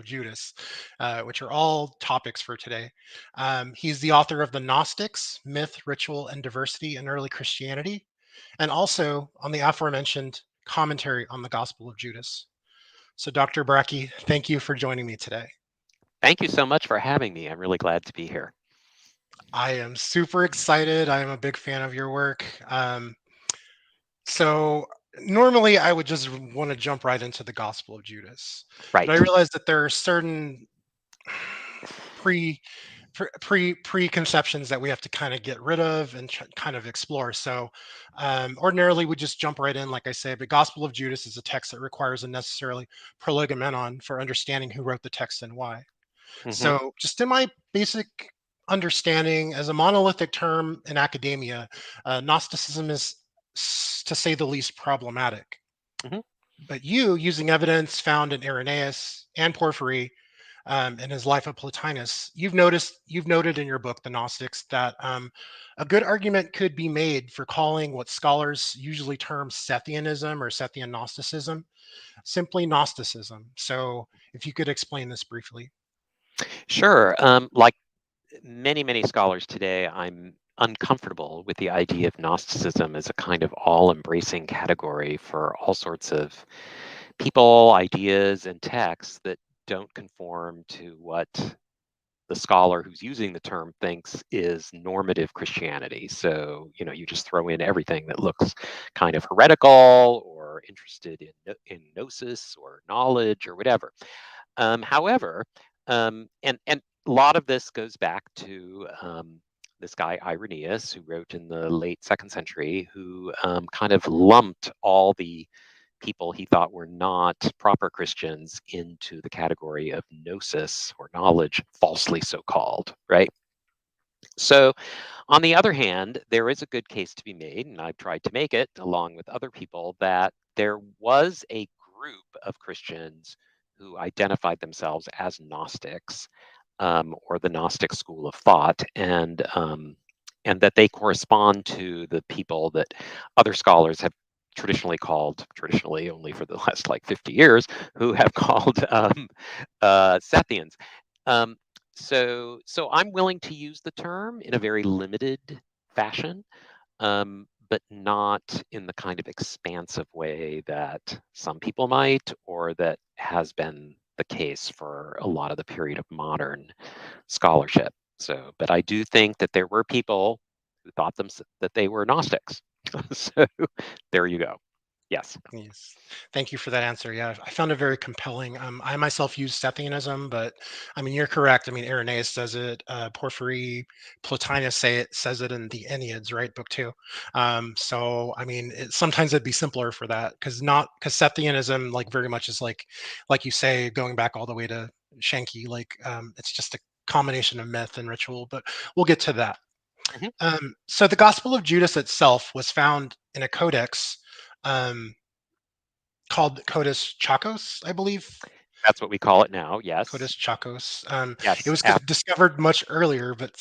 of Judas, which are all topics for today. He's the author of The Gnostics, Myth, Ritual, and Diversity in Early Christianity, and also on the aforementioned commentary on the Gospel of Judas. So, Dr. Brakke, thank you for joining me today. Thank you so much for having me. I'm really glad to be here. I am super excited. I am a big fan of your work. So normally I would just want to jump right into the Gospel of Judas, Right. but I realize that there are certain pre preconceptions that we have to kind of get rid of and kind of explore. So ordinarily we just jump right in, like I say, but Gospel of Judas is a text that requires a necessarily prolegomenon for understanding who wrote the text and why. So just in my basic understanding, as a monolithic term in academia, Gnosticism is, to say the least, problematic. But you, using evidence found in Irenaeus and Porphyry, in his Life of Plotinus, you've noted in your book, The Gnostics, that a good argument could be made for calling what scholars usually term Sethianism or Sethian Gnosticism simply Gnosticism. So if you could explain this briefly. Sure. Like many scholars today, I'm uncomfortable with the idea of Gnosticism as a kind of all-embracing category for all sorts of people, ideas, and texts that don't conform to what the scholar who's using the term thinks is normative Christianity. So, you just throw in everything that looks kind of heretical or interested in gnosis or knowledge or whatever. However, and a lot of this goes back to this guy Irenaeus, who wrote in the late 2nd century, who kind of lumped all the people he thought were not proper Christians into the category of gnosis or knowledge, falsely so called, right? So, on the other hand, there is a good case to be made, and I've tried to make it along with other people, that there was a group of Christians who identified themselves as Gnostics, or the Gnostic school of thought, and that they correspond to the people that other scholars have traditionally only for the last like 50 years, who have called Sethians. So I'm willing to use the term in a very limited fashion, but not in the kind of expansive way that some people might, or that has been the case for a lot of the period of modern scholarship. So, but I do think that there were people who thought that they were Gnostics. So there you go. Yes. Yes. Thank you for that answer. Yeah, I found it very compelling. I myself use Sethianism, but I mean, you're correct. I mean, Irenaeus says it, Porphyry, Plotinus says it in the Enneads, right? Book 2. So, I mean, sometimes it'd be simpler for that because Sethianism, like, very much is like you say, going back all the way to Shanky, like, it's just a combination of myth and ritual, but we'll get to that. So the Gospel of Judas itself was found in a codex called Codex Chacos, I believe. That's what we call it now. Yes. Codex Chacos. It Yes. was discovered much earlier, but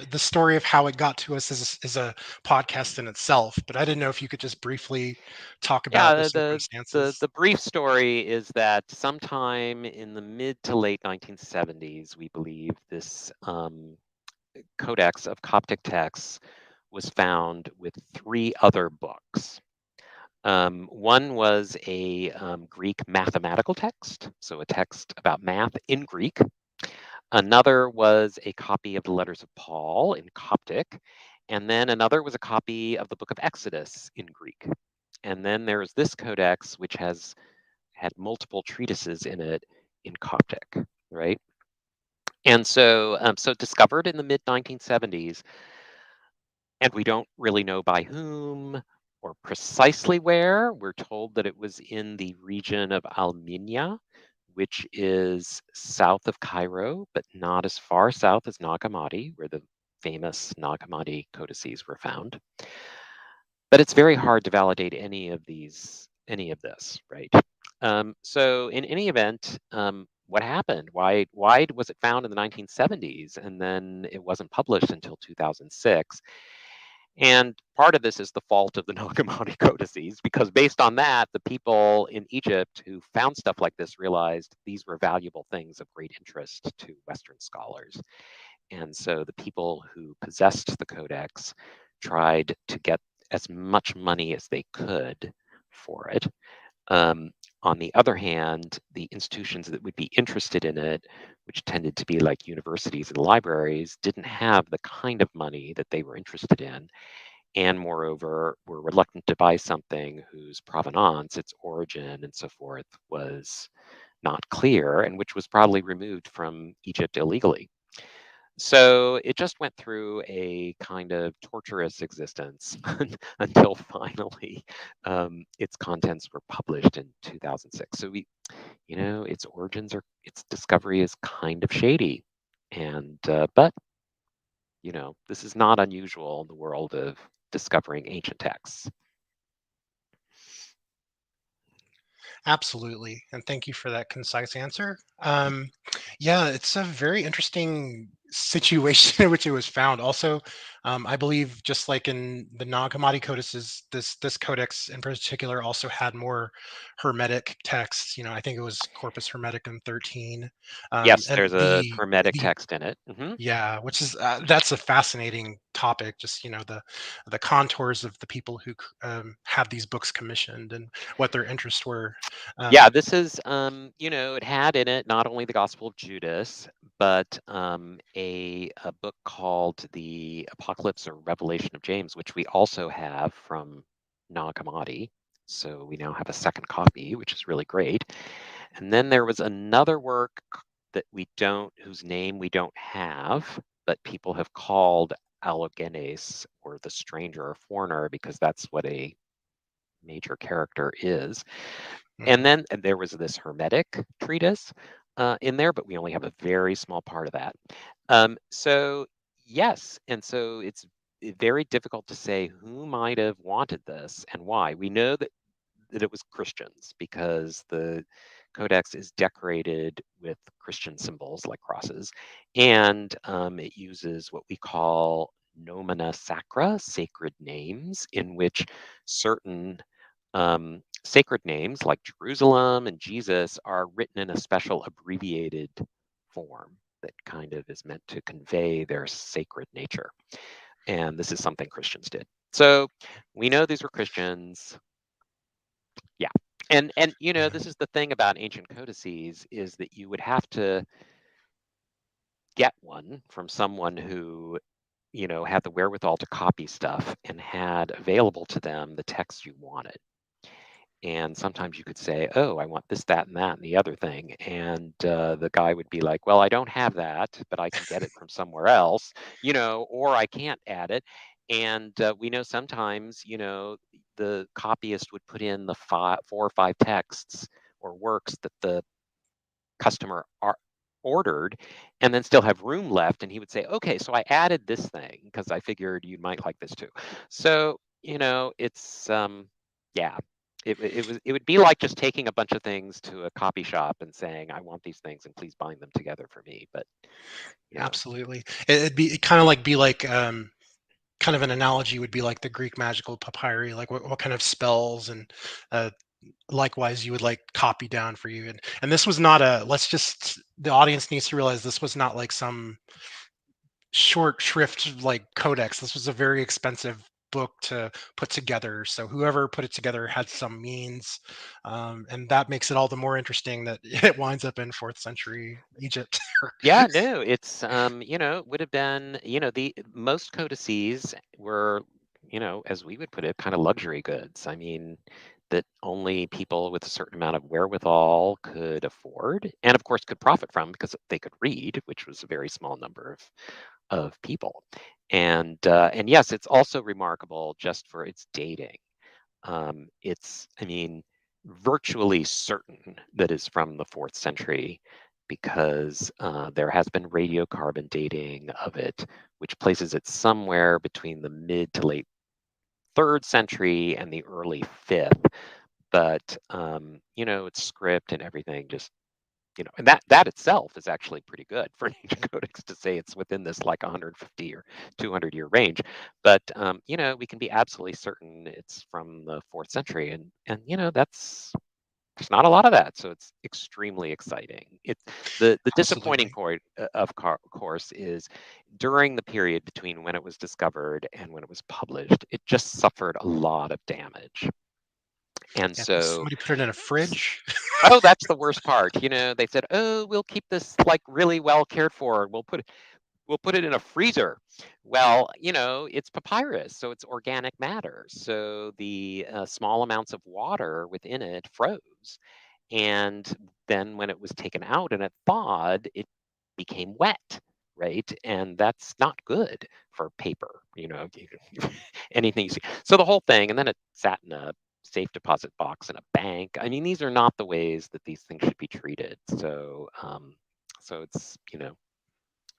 the story of how it got to us is a podcast in itself. But I didn't know if you could just briefly talk about the circumstances. The brief story is that sometime in the mid to late 1970s, we believe this codex of Coptic texts was found with 3 other books. One was a Greek mathematical text, so a text about math in Greek. Another was a copy of the letters of Paul in Coptic. And then another was a copy of the book of Exodus in Greek. And then there's this codex, which had multiple treatises in it in Coptic, right? And so discovered in the mid 1970s, and we don't really know by whom or precisely where. We're told that it was in the region of Alminia, which is south of Cairo, but not as far south as Nag Hammadi, where the famous Nag Hammadi codices were found. But it's very hard to validate any of this, right? So in any event, what happened? Why was it found in the 1970s and then it wasn't published until 2006? And part of this is the fault of the Nag Hammadi codices, because based on that, the people in Egypt who found stuff like this realized these were valuable things of great interest to Western scholars. And so the people who possessed the codex tried to get as much money as they could for it. On the other hand, the institutions that would be interested in it, which tended to be like universities and libraries, didn't have the kind of money that they were interested in, and moreover, were reluctant to buy something whose provenance, its origin, and so forth was not clear, and which was probably removed from Egypt illegally. So it just went through a kind of torturous existence until finally its contents were published in 2006. So its origins its discovery is kind of shady, and but this is not unusual in the world of discovering ancient texts. Absolutely. And thank you for that concise answer. Yeah, it's a very interesting situation in which it was found. Also, I believe just like in the Nag Hammadi codices, this codex in particular also had more hermetic texts. I think it was Corpus Hermeticum 13. Yes, And there's a hermetic text in it. yeah, which is that's a fascinating topic. Just the contours of the people who had these books commissioned and what their interests were. Yeah, this is it had in it not only the Gospel of Judas, but a book called the Apocalypse or Revelation of James, which we also have from Nag Hammadi. So we now have a second copy, which is really great. And then there was another work that whose name we don't have, but people have called Allogenes, or the stranger or foreigner, because that's what a major character is. And then there was this hermetic treatise in there, but we only have a very small part of that. So yes, and so it's very difficult to say who might have wanted this and why. We know that it was Christians, because the codex is decorated with Christian symbols like crosses, and it uses what we call nomina sacra, sacred names, in which certain sacred names like Jerusalem and Jesus are written in a special abbreviated form that kind of is meant to convey their sacred nature. And this is something Christians did. So we know these were Christians. Yeah. And this is the thing about ancient codices, is that you would have to get one from someone who had the wherewithal to copy stuff and had available to them the text you wanted. And sometimes you could say, oh, I want this, that, and that, and the other thing. And the guy would be like, well, I don't have that, but I can get it from somewhere else, or I can't add it. And we know sometimes, the copyist would put in the 4 or 5 texts or works that the customer ordered, and then still have room left. And he would say, okay, so I added this thing because I figured you might like this too. So, it's, yeah. It would be like just taking a bunch of things to a copy shop and saying, I want these things and please bind them together for me. But absolutely, it'd kind of like kind of an analogy would be like the Greek magical papyri, like what kind of spells and likewise you would like copy down for you. And this was not the audience needs to realize this was not like some short shrift like codex. This was a very expensive book to put together, so whoever put it together had some means, and that makes it all the more interesting that it winds up in 4th century Egypt. yeah, no, it's would have been, the most codices were, as we would put it, kind of luxury goods. I mean, that only people with a certain amount of wherewithal could afford, and of course could profit from, because they could read, which was a very small number of people. And yes, it's also remarkable just for its dating. It's, I mean, virtually certain that is from the 4th century, because there has been radiocarbon dating of it, which places it somewhere between the mid to late 3rd century and the early 5th. But its script and everything just and that itself is actually pretty good for an ancient codex to say it's within this like 150 or 200 year range. But we can be absolutely certain it's from the 4th century, and there's not a lot of that, so it's extremely exciting. The disappointing point, of course, is during the period between when it was discovered and when it was published, it just suffered a lot of damage. And Yeah, so somebody put it in a fridge. oh, that's the worst part. They said, oh, we'll keep this like really well cared for. We'll put it in a freezer. Well, it's papyrus, so it's organic matter. So the small amounts of water within it froze. And then when it was taken out and it thawed, it became wet, right? And that's not good for paper, anything you see. So the whole thing, and then it sat in a safe deposit box in a bank. I mean, these are not the ways that these things should be treated. So, so it's,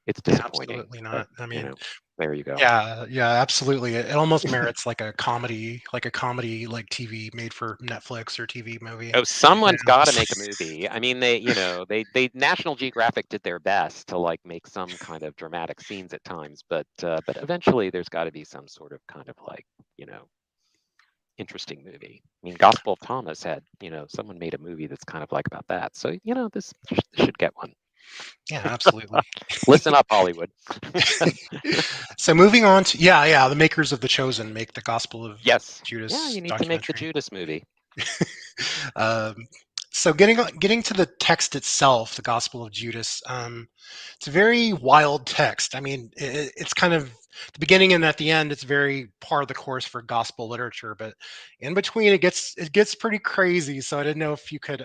it's disappointing. Absolutely But, not. I mean, there you go. yeah, absolutely. It almost merits like a comedy, like TV made for Netflix or TV movie. Oh, someone's got to make a movie. I mean, they National Geographic did their best to like make some kind of dramatic scenes at times, but eventually there's got to be some sort of kind of like, interesting movie. I mean, Gospel of Thomas had, someone made a movie that's kind of like about that. So, this should get one. Yeah, absolutely. Listen up, Hollywood. So moving on to the makers of The Chosen make the Gospel of Yes. Judas Yeah, you need to make the documentary. Judas movie. So getting to the text itself, the Gospel of Judas, it's a very wild text. I mean, it's kind of the beginning and at the end. It's very part of the course for gospel literature, but in between, it gets pretty crazy. So I didn't know if you could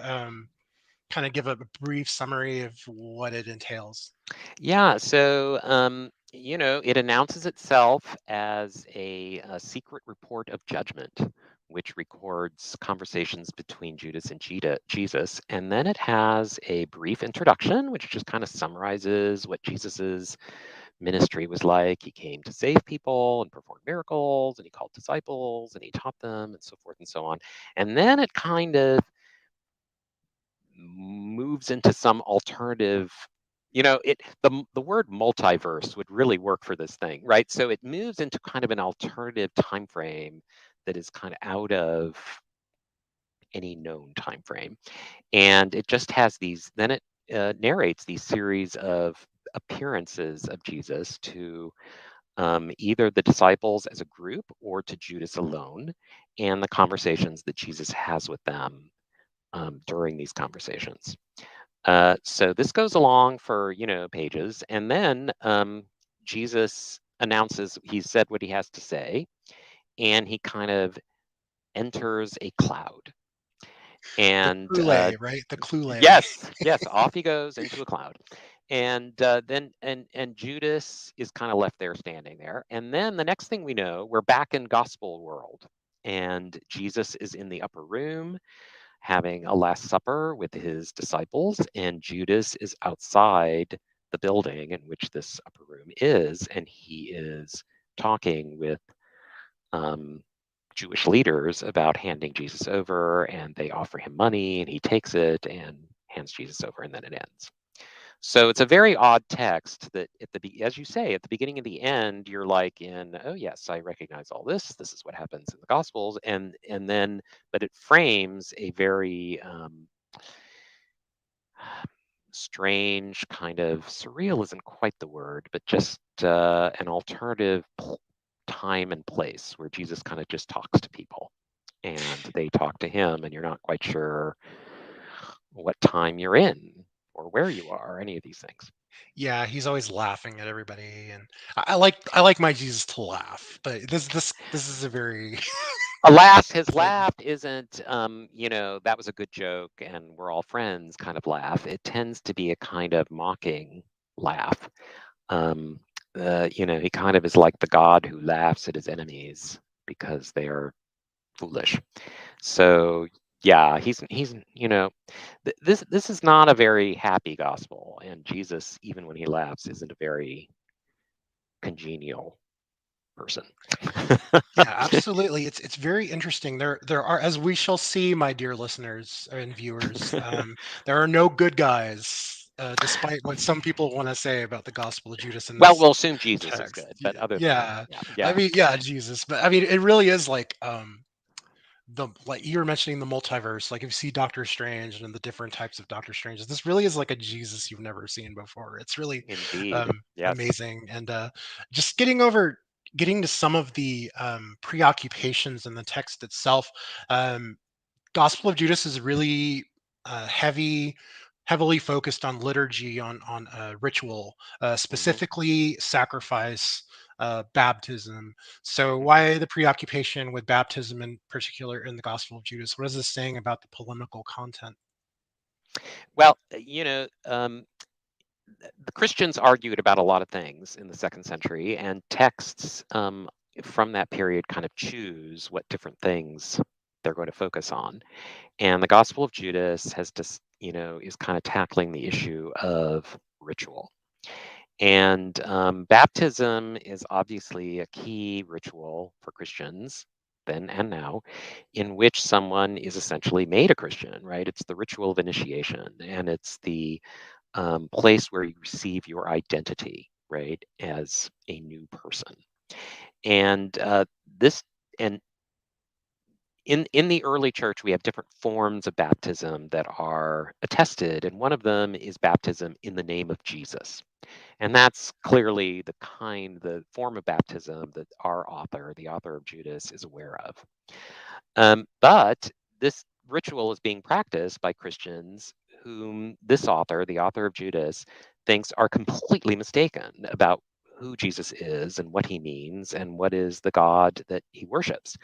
kind of give a brief summary of what it entails. Yeah, so it announces itself as a secret report of judgment, which records conversations between Judas and Jesus, and then it has a brief introduction, which just kind of summarizes what Jesus's ministry was like. He came to save people and perform miracles, and he called disciples, and he taught them, and so forth and so on. And then it kind of moves into some alternative, the word multiverse would really work for this thing, right? So it moves into kind of an alternative time frame that is kind of out of any known time frame, and it just has these, then it narrates these series of appearances of Jesus to either the disciples as a group or to Judas alone, and the conversations that Jesus has with them during these conversations. So this goes along for, pages, and then Jesus announces, he said what he has to say, and he kind of enters a cloud. And Right? The Clue. yes, off he goes into a cloud. And then Judas is kind of left there standing there. And then the next thing we know, we're back in gospel world, and Jesus is in the upper room having a Last Supper with his disciples, and Judas is outside the building in which this upper room is, and he is talking with Jewish leaders about handing Jesus over, and they offer him money, and he takes it and hands Jesus over, and then it ends. So it's a very odd text that as you say, at the beginning and the end, you're like oh yes, I recognize all this. This is what happens in the Gospels, and then, but it frames a very strange kind of, surreal isn't quite the word, but just an alternative time and place where Jesus kind of just talks to people, and they talk to him, and you're not quite sure what time you're in or where you are, any of these things. Yeah, he's always laughing at everybody, and I like my Jesus to laugh, but this is a very Alas, his laugh isn't, that was a good joke and we're all friends kind of laugh. It tends to be a kind of mocking laugh. He kind of is like the God who laughs at his enemies because they are foolish. So yeah, he's this is not a very happy gospel, and Jesus, even when he laughs, isn't a very congenial person. Yeah, absolutely. It's very interesting. There are, as we shall see, my dear listeners and viewers, there are no good guys, despite what some people want to say about the Gospel of Judas in Well, this we'll assume Jesus is text. good, but other than that, Yeah, I yeah. mean, yeah, Jesus, but I mean, it really is like like you were mentioning the multiverse. Like if you see Doctor Strange and the different types of Doctor Stranges, this really is like a Jesus you've never seen before. It's really Indeed, yes. amazing, and just getting to some of the preoccupations in the text itself. Gospel of Judas is really heavily focused on liturgy, on ritual, Mhm, specifically sacrifice, baptism. So mhm. why the preoccupation with baptism in particular in the Gospel of Judas? What is this saying about the polemical content? Well, the Christians argued about a lot of things in the 2nd century, and texts from that period kind of choose what different things they're going to focus on. And the Gospel of Judas has just, is kind of tackling the issue of ritual. And baptism is obviously a key ritual for Christians then and now, in which someone is essentially made a Christian, right? It's the ritual of initiation, and it's the place where you receive your identity, right, as a new person. And this, and in the early church, we have different forms of baptism that are attested, and one of them is baptism in the name of Jesus. And that's clearly the form of baptism that the author of Judas, is aware of. But this ritual is being practiced by Christians whom this author, the author of Judas, thinks are completely mistaken about who Jesus is and what he means and what is the God that he worships.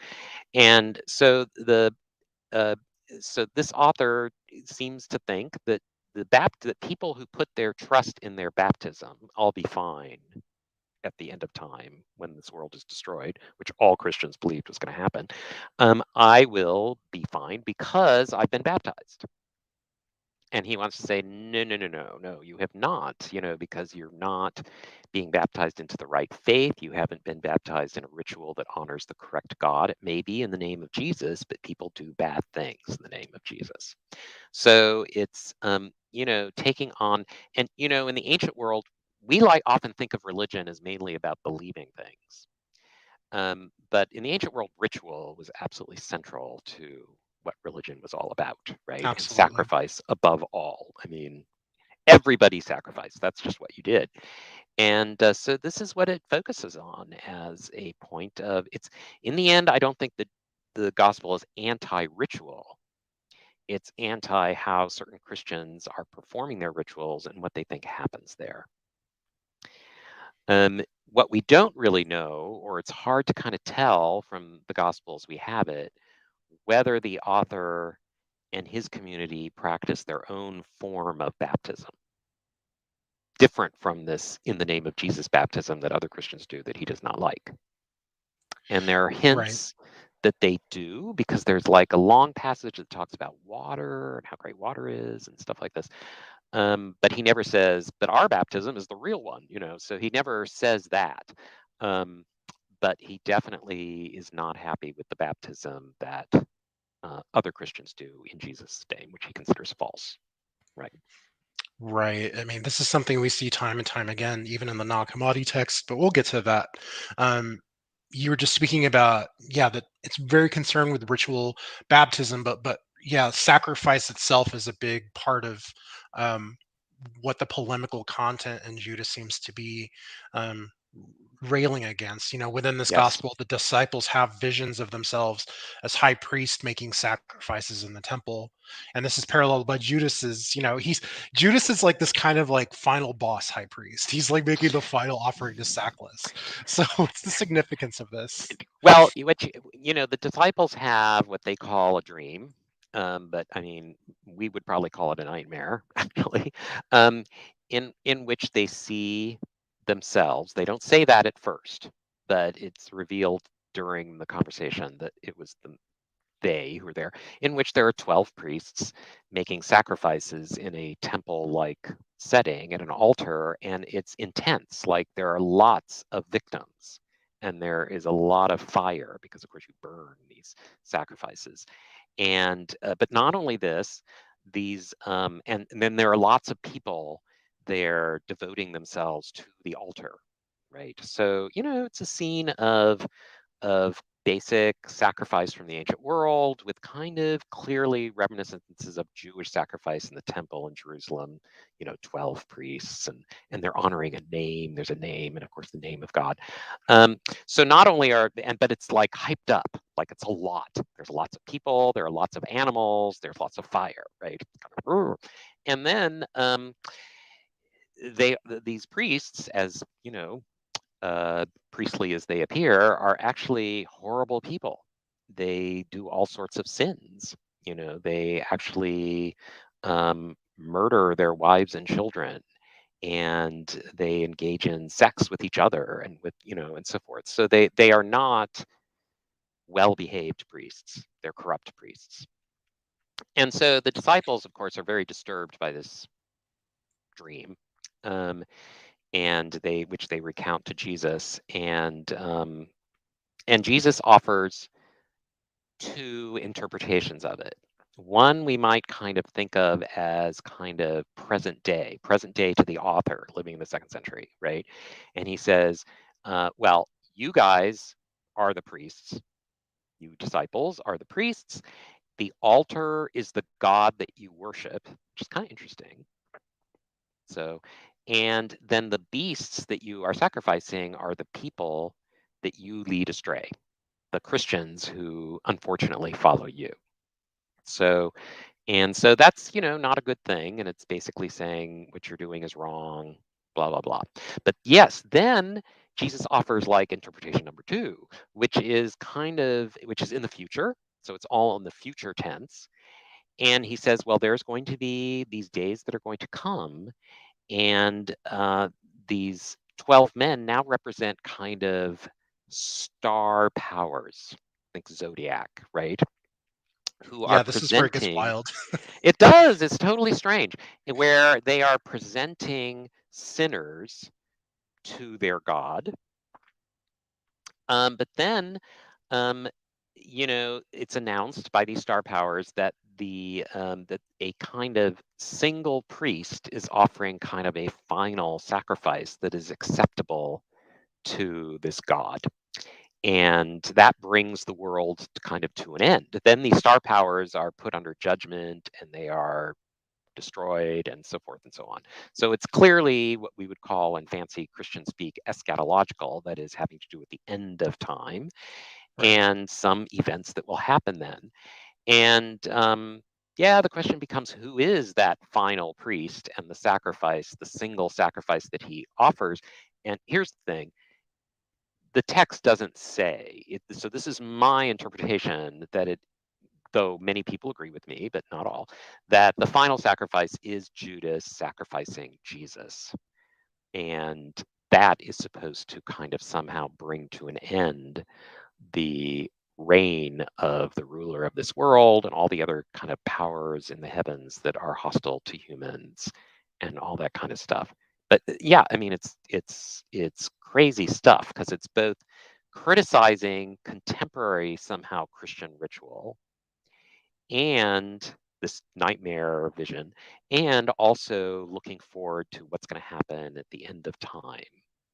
And uh, so this author seems to think that that people who put their trust in their baptism all be fine at the end of time when this world is destroyed, which all Christians believed was going to happen. I will be fine because I've been baptized. And he wants to say, no, no, no, no, no, you have not, because you're not being baptized into the right faith. You haven't been baptized in a ritual that honors the correct God. It may be in the name of Jesus, but people do bad things in the name of Jesus. So it's, taking on, and, in the ancient world, we often think of religion as mainly about believing things. But in the ancient world, ritual was absolutely central to what religion was all about, right? And Absolutely. sacrifice above all. I mean, everybody sacrificed. That's just what you did. And so this is what it focuses on as a point of it's, in the end, I don't think that the gospel is anti-ritual. It's anti how certain Christians are performing their rituals and what they think happens there. What we don't really know, or it's hard to kind of tell from the Gospels we have it, whether the author and his community practice their own form of baptism, different from this in the name of Jesus baptism that other Christians do that he does not like. And there are Right. hints that they do, because there's like a long passage that talks about water and how great water is and stuff like this. But he never says, but our baptism is the real one, so he never says that. But he definitely is not happy with the baptism that other Christians do in Jesus' name, which he considers false. Right. Right. I mean, this is something we see time and time again, even in the Nag Hammadi text, but we'll get to that. Um, you were just speaking about, yeah, that it's very concerned with ritual baptism, but yeah, sacrifice itself is a big part of um, what the polemical content in Judas seems to be um, railing against. Within this Yes. gospel, the disciples have visions of themselves as high priest making sacrifices in the temple, and this is paralleled by Judas's. Judas is like this kind of like final boss high priest. He's like making the final offering to Sackless. So what's the significance of this? Well, the disciples have what they call a dream, but I mean, we would probably call it a nightmare, actually, in which they see themselves. They don't say that at first, but it's revealed during the conversation that it was they who were there, in which there are 12 priests making sacrifices in a temple-like setting at an altar, and it's intense. Like there are lots of victims and there is a lot of fire because, of course, you burn these sacrifices. And but not only this, these and then there are lots of people there devoting themselves to the altar, right? So it's a scene of basic sacrifice from the ancient world with kind of clearly reminiscences of Jewish sacrifice in the temple in Jerusalem, 12 priests, and they're honoring a name. There's a name, and of course the name of God. So not only but it's like hyped up, like it's a lot. There's lots of people, there are lots of animals, there's lots of fire, right? And then these priests, as priestly as they appear, are actually horrible people. They do all sorts of sins. They actually murder their wives and children, and they engage in sex with each other and with and so forth. So they are not well-behaved priests. They're corrupt priests. And so the disciples, of course, are very disturbed by this dream. And which they recount to Jesus, and Jesus offers two interpretations of it. One we might kind of think of as kind of present day to the author living in the 2nd century, right? And he says, well, you guys are the priests, you disciples are the priests. The altar is the God that you worship, which is kind of interesting. So, and then the beasts that you are sacrificing are the people that you lead astray, the Christians who unfortunately follow you. So that's, not a good thing. And it's basically saying what you're doing is wrong, blah, blah, blah. But yes, then Jesus offers like interpretation number 2, which is in the future. So it's all in the future tense. And he says, well, there's going to be these days that are going to come, and these 12 men now represent kind of star powers, think zodiac, right? Who are Yeah, this is where it gets presenting. wild. It does. It's totally strange, where they are presenting sinners to their God. But then, it's announced by these star powers that that a kind of single priest is offering kind of a final sacrifice that is acceptable to this God. And that brings the world kind of to an end. Then these star powers are put under judgment, and they are destroyed, and so forth and so on. So it's clearly what we would call in fancy Christian speak eschatological, that is having to do with the end of time, Right. and some events that will happen then. And the question becomes, who is that final priest and the sacrifice, the single sacrifice that he offers? And here's the thing. The text doesn't say it, so this is my interpretation, that though many people agree with me, but not all, that the final sacrifice is Judas sacrificing Jesus. And that is supposed to kind of somehow bring to an end the reign of the ruler of this world and all the other kind of powers in the heavens that are hostile to humans and all that kind of stuff. But yeah, I mean, it's crazy stuff, because it's both criticizing contemporary somehow Christian ritual and this nightmare vision, and also looking forward to what's going to happen at the end of time,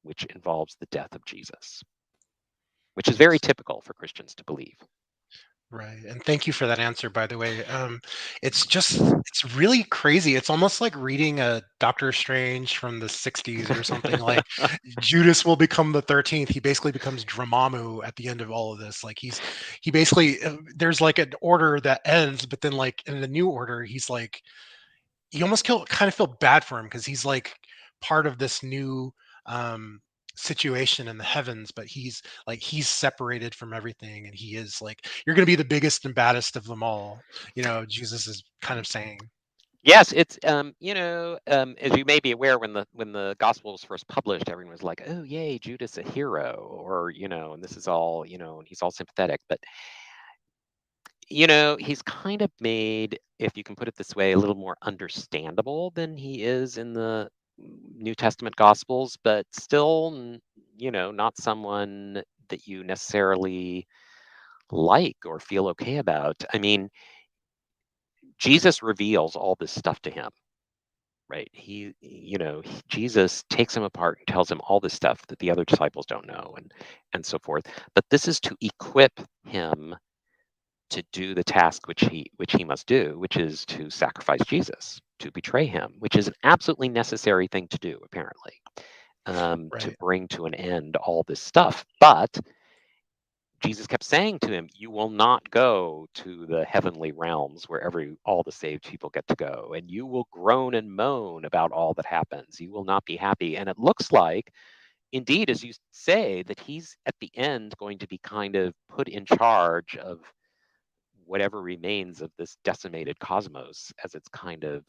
which involves the death of Jesus, which is very typical for Christians to believe. Right. And thank you for that answer, by the way. It's really crazy. It's almost like reading a Doctor Strange from the 60s or something. Like Judas will become the 13th. He basically becomes Dramamu at the end of all of this. Like he basically, there's like an order that ends, but then like in the new order, he's like, you almost kind of feel bad for him, because he's like part of this new um situation in the heavens, but he's separated from everything, and he is like, you're going to be the biggest and baddest of them all, Jesus is kind of saying. Yes, it's as you may be aware, when the gospel was first published, everyone was like, "Oh, yay, Judas a hero," or and this is all, and he's all sympathetic. But he's kind of made, if you can put it this way, a little more understandable than he is in the New Testament Gospels, but still, not someone that you necessarily like or feel okay about. I mean, Jesus reveals all this stuff to him, right? Jesus takes him apart and tells him all this stuff that the other disciples don't know, and so forth. But this is to equip him to do the task which he must do, which is to sacrifice Jesus, to betray him, which is an absolutely necessary thing to do, apparently, to Right. bring to an end all this stuff. But Jesus kept saying to him, you will not go to the heavenly realms where all the saved people get to go, and you will groan and moan about all that happens. You will not be happy. And it looks like, indeed, as you say, that he's at the end going to be kind of put in charge of whatever remains of this decimated cosmos as its kind of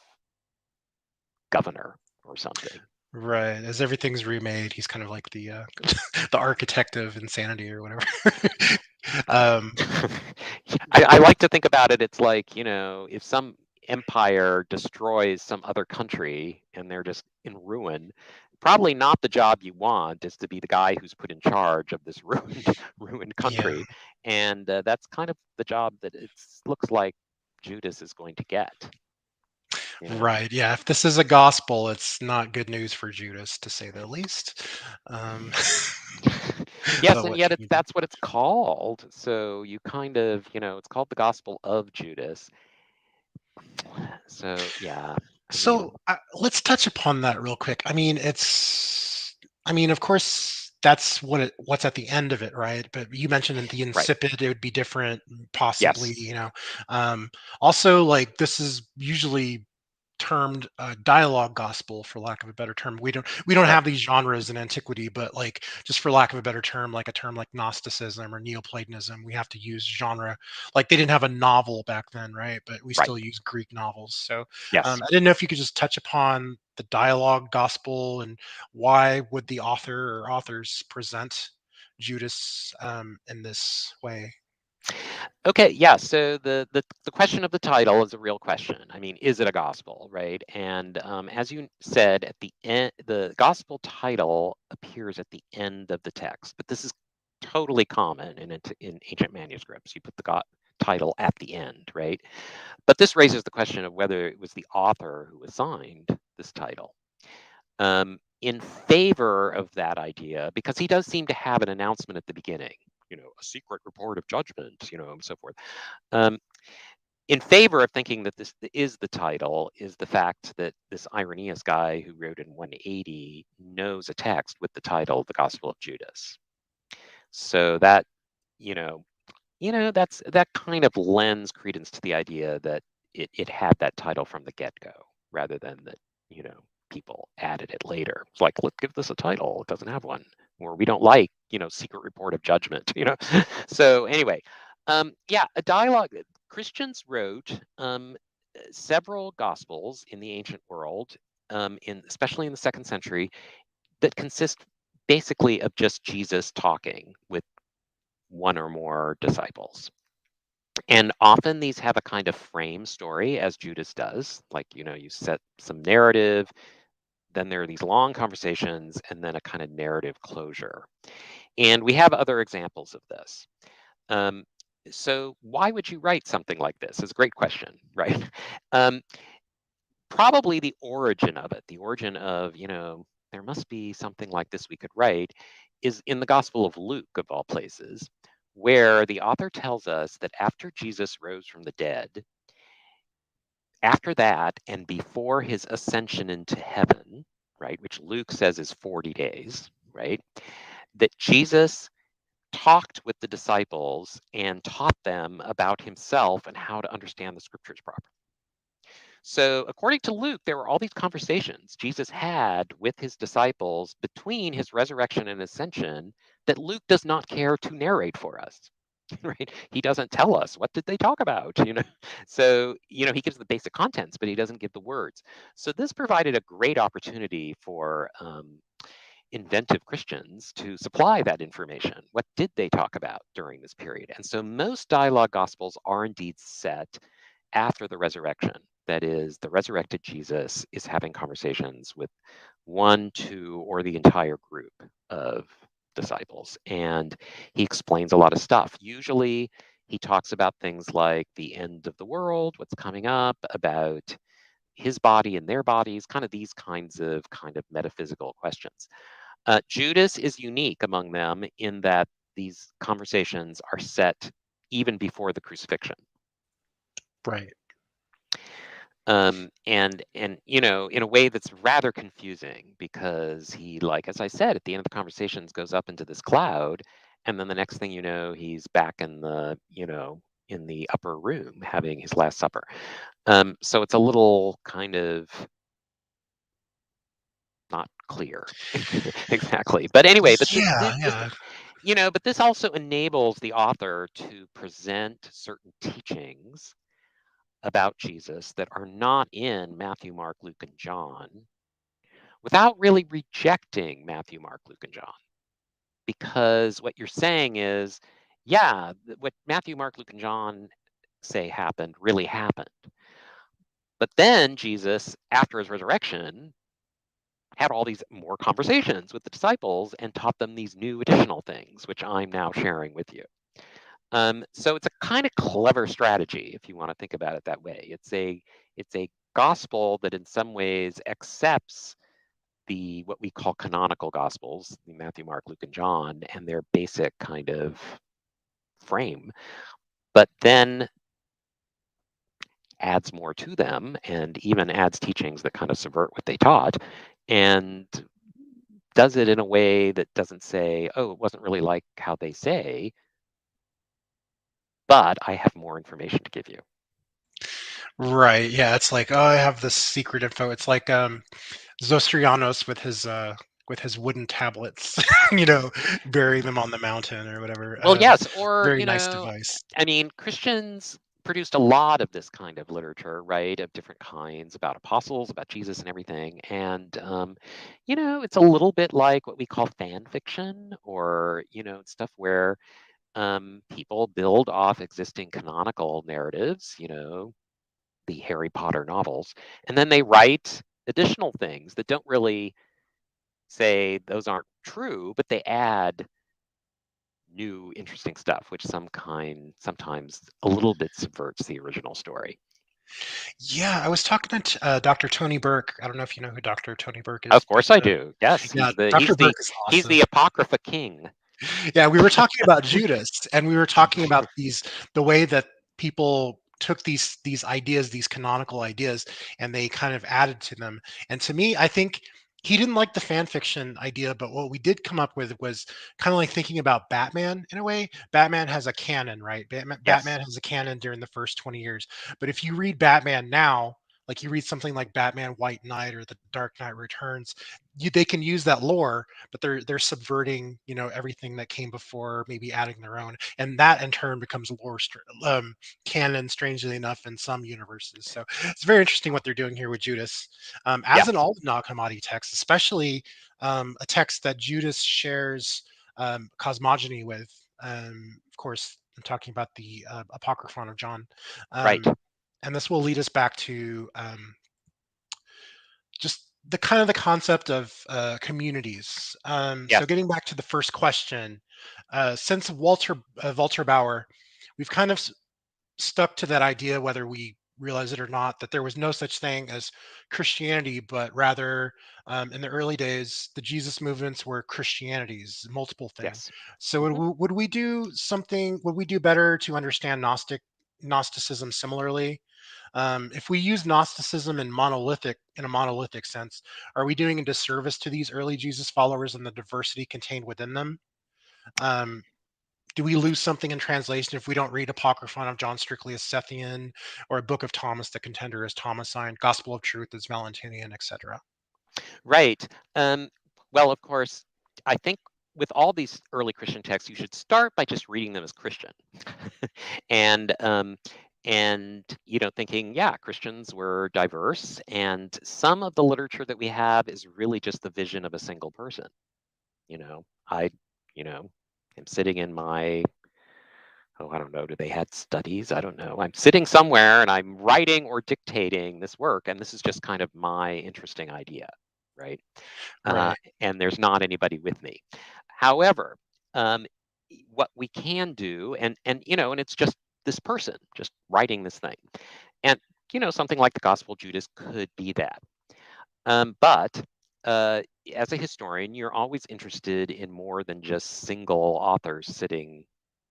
governor or something. Right. As everything's remade, he's kind of like the the architect of insanity or whatever. um, I like to think about it. It's like, if some empire destroys some other country and they're just in ruin, probably not the job you want is to be the guy who's put in charge of this ruined yeah. country. And that's kind of the job that it looks like Judas is going to get. Right. Yeah. If this is a gospel, it's not good news for Judas, to say the least. Um, Yes, but and what yet can you do? that's what it's called. So you kind of, it's called the Gospel of Judas. So yeah, I mean, So let's touch upon that real quick. I mean, of course, that's what's at the end of it, right? But you mentioned in the right. insipid, it would be different, possibly. Yes. Also, like this is usually termed dialogue gospel, for lack of a better term. We don't Right. have these genres in antiquity, but like just for lack of a better term, like a term like Gnosticism or Neoplatonism, we have to use genre. Like they didn't have a novel back then, right? But we Right. still use Greek novels. So Yes. I didn't know if you could just touch upon the dialogue gospel and why would the author or authors present Judas in this way? Okay, yeah. So the question of the title is a real question. I mean, is it a gospel, right? And as you said, at the end, the gospel title appears at the end of the text, but this is totally common in ancient manuscripts. You put the title at the end, right? But this raises the question of whether it was the author who assigned this title. In favor of that idea, because he does seem to have an announcement at the beginning, a secret report of judgment, and so forth. In favor of thinking that this is the title is the fact that this Irenaeus guy who wrote in 180 knows a text with the title, The Gospel of Judas. So that, that kind of lends credence to the idea that it had that title from the get-go, rather than that, people added it later. It's like, let's give this a title. It doesn't have one. Or we don't like, secret report of judgment, So anyway, yeah, a dialogue. Christians wrote several gospels in the ancient world, especially in the 2nd century, that consist basically of just Jesus talking with one or more disciples. And often these have a kind of frame story, as Judas does. Like, you set some narrative, then there are these long conversations, and then a kind of narrative closure. And we have other examples of this. So why would you write something like this? Is a great question, right? Probably the origin of it, the origin of, there must be something like this we could write, is in the Gospel of Luke, of all places, where the author tells us that after Jesus rose from the dead, after that and before his ascension into heaven, right, which Luke says is 40 days, right, that Jesus talked with the disciples and taught them about himself and how to understand the scriptures properly. So, according to Luke, there were all these conversations Jesus had with his disciples between his resurrection and ascension that Luke does not care to narrate for us. Right? He doesn't tell us what did they talk about, So, he gives the basic contents, but he doesn't give the words. So this provided a great opportunity for inventive Christians to supply that information. What did they talk about during this period? And so most dialogue gospels are indeed set after the resurrection. That is, the resurrected Jesus is having conversations with one, two, or the entire group of disciples, and he explains a lot of stuff. Usually he talks about things like the end of the world, what's coming up, about his body and their bodies, kind of these kinds of metaphysical questions. Judas is unique among them in that these conversations are set even before the crucifixion. Right. And you know, in a way that's rather confusing, because he, like, as I said, at the end of the conversations goes up into this cloud, and then the next thing you know, he's back in the, you know, in the upper room having his Last Supper. So it's a little kind of not clear exactly. But anyway, but Yeah. you know, but this also enables the author to present certain teachings about Jesus that are not in Matthew, Mark, Luke, and John, without really rejecting Matthew, Mark, Luke, and John. Because what you're saying is, yeah, what Matthew, Mark, Luke, and John say happened really happened. But then Jesus, after his resurrection, had all these more conversations with the disciples and taught them these new additional things, which I'm now sharing with you. So it's a kind of clever strategy, if you want to think about it that way. It's a gospel that in some ways accepts the what we call canonical gospels, Matthew, Mark, Luke, and John, and their basic kind of frame, but then adds more to them and even adds teachings that kind of subvert what they taught, and does it in a way that doesn't say, oh, it wasn't really like how they say, but I have more information to give you. Right. Yeah. It's like, oh, I have this secret info. It's like Zostrianos with his wooden tablets, you know, burying them on the mountain or whatever. Well, yes, or, Very you nice know, device. I mean, Christians produced a lot of this kind of literature, right, of different kinds, about apostles, about Jesus and everything. And, you know, it's a little bit like what we call fan fiction, or, you know, stuff where people build off existing canonical narratives, you know, the Harry Potter novels, and then they write additional things that don't really say those aren't true, but they add new interesting stuff, which sometimes a little bit subverts the original story. Yeah, I was talking to Dr. Tony Burke. I don't know if you know who Dr. Tony Burke is, Of but course I do. Yes, yeah, he's the Dr. he's the Burke is he's awesome. the Apocrypha king. Yeah, we were talking about Judas, and we were talking about the way that people took these ideas, these canonical ideas, and they kind of added to them. And to me, I think he didn't like the fan fiction idea, but what we did come up with was kind of like thinking about Batman in a way. Batman has a canon, right? Yes. Batman has a canon during the first 20 years. But if you read Batman now, like you read something like Batman White Knight or The Dark Knight Returns, they can use that lore, but they're subverting, you know, everything that came before, maybe adding their own, and that in turn becomes canon, strangely enough, in some universes. So it's very interesting what they're doing here with Judas, Yeah. as in all the Nag Hammadi texts, especially a text that Judas shares cosmogony with. Of course, I'm talking about the Apocryphon of John, Right. and this will lead us back to just the kind of the concept of communities. Yes. So getting back to the first question, since Walter Bauer, we've kind of stuck to that idea, whether we realize it or not, that there was no such thing as Christianity, but rather in the early days, the Jesus movements were Christianities, multiple thing. Yes. So Hmm. would we do something? Would we do better to understand Gnosticism similarly? If we use Gnosticism in a monolithic sense, are we doing a disservice to these early Jesus followers and the diversity contained within them? Um, do we lose something in translation if we don't read Apocryphon of John strictly as Sethian, or a Book of Thomas the Contender as Thomasine, Gospel of Truth as Valentinian, etc.? Right. Well, of course, I think with all these early Christian texts, you should start by just reading them as Christian, and you know, thinking, yeah, Christians were diverse, and some of the literature that we have is really just the vision of a single person. You know, you know, am sitting in my, oh, I don't know, do they had studies? I don't know. I'm sitting somewhere and I'm writing or dictating this work, and this is just kind of my interesting idea, right? Right. And there's not anybody with me. However, what we can do, and it's just this person just writing this thing, and something like the Gospel of Judas could be that. But as a historian, you're always interested in more than just single authors sitting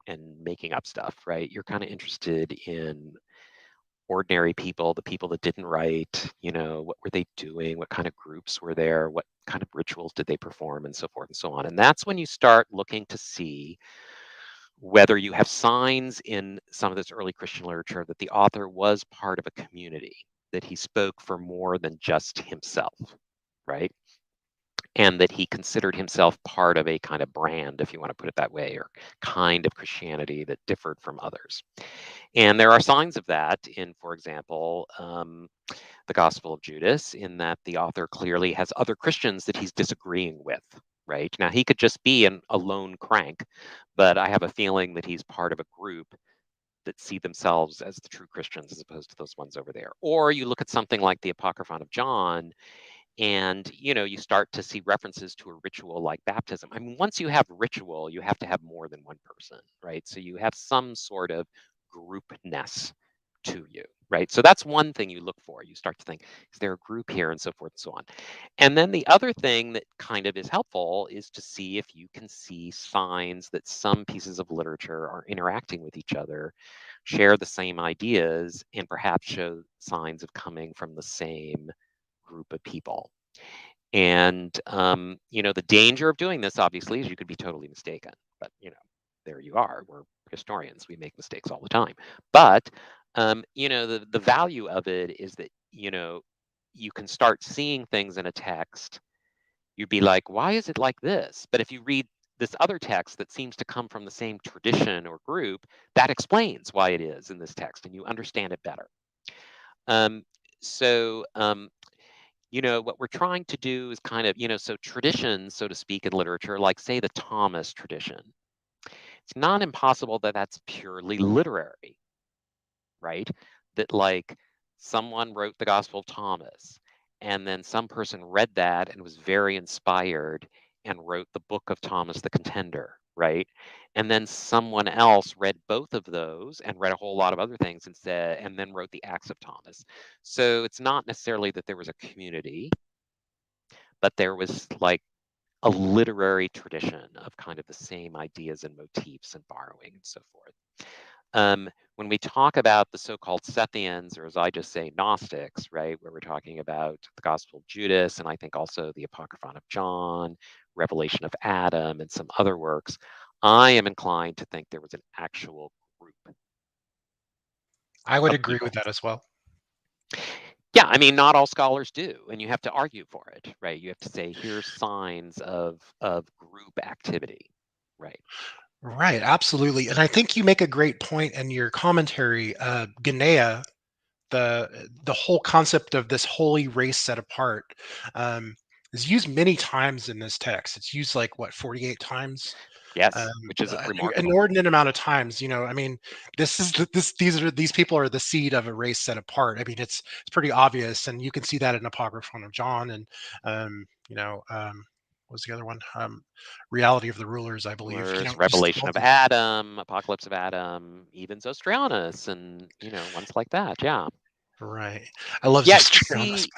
and making up stuff, right? You're kind of interested in ordinary people, the people that didn't write, what were they doing? What kind of groups were there? What kind of rituals did they perform, and so forth and so on. And that's when you start looking to see whether you have signs in some of this early Christian literature that the author was part of a community, that he spoke for more than just himself, right? And that he considered himself part of a kind of brand, if you want to put it that way, or kind of Christianity that differed from others. And there are signs of that in, for example, the Gospel of Judas, in that the author clearly has other Christians that he's disagreeing with, right? Now, he could just be a lone crank, but I have a feeling that he's part of a group that see themselves as the true Christians as opposed to those ones over there. Or you look at something like the Apocryphon of John, and you start to see references to a ritual like baptism. I mean, once you have ritual, you have to have more than one person, right? So you have some sort of groupness to you, right? So that's one thing you look for. You start to think, is there a group here, and so forth and so on. And then the other thing that kind of is helpful is to see if you can see signs that some pieces of literature are interacting with each other, share the same ideas, and perhaps show signs of coming from the same group of people. And the danger of doing this, obviously, is you could be totally mistaken. But there you are. We're historians. We make mistakes all the time. But the value of it is that you can start seeing things in a text. You'd be like, why is it like this? But if you read this other text that seems to come from the same tradition or group, that explains why it is in this text, and you understand it better. What we're trying to do is kind of, so traditions, so to speak, in literature, like say the Thomas tradition, it's not impossible that that's purely literary, right? That like someone wrote the Gospel of Thomas, and then some person read that and was very inspired and wrote the Book of Thomas the Contender, right? And then someone else read both of those and read a whole lot of other things and then wrote the Acts of Thomas. So it's not necessarily that there was a community, but there was like a literary tradition of kind of the same ideas and motifs and borrowing and so forth. When we talk about the so-called Sethians, or as I just say, Gnostics, right, where we're talking about the Gospel of Judas, and I think also the Apocryphon of John, Revelation of Adam, and some other works, I am inclined to think there was an actual group. I would agree with that as well. Yeah, I mean, not all scholars do, and you have to argue for it, right? You have to say, here's signs of group activity, right? Right, absolutely. And I think you make a great point in your commentary. Ganea, the whole concept of this holy race set apart, is used many times in this text. It's used like what, 48 times? Yes, which is An remarkable. inordinate amount of times. I mean, these people are the seed of a race set apart. I mean, it's pretty obvious, and you can see that in Apocryphon of John, and what was the other one? Reality of the Rulers, I believe. There's Revelation of Adam, Apocalypse of Adam, even Zostrianus, and ones like that. Yeah. Right. I love Yeah, Zostrianus.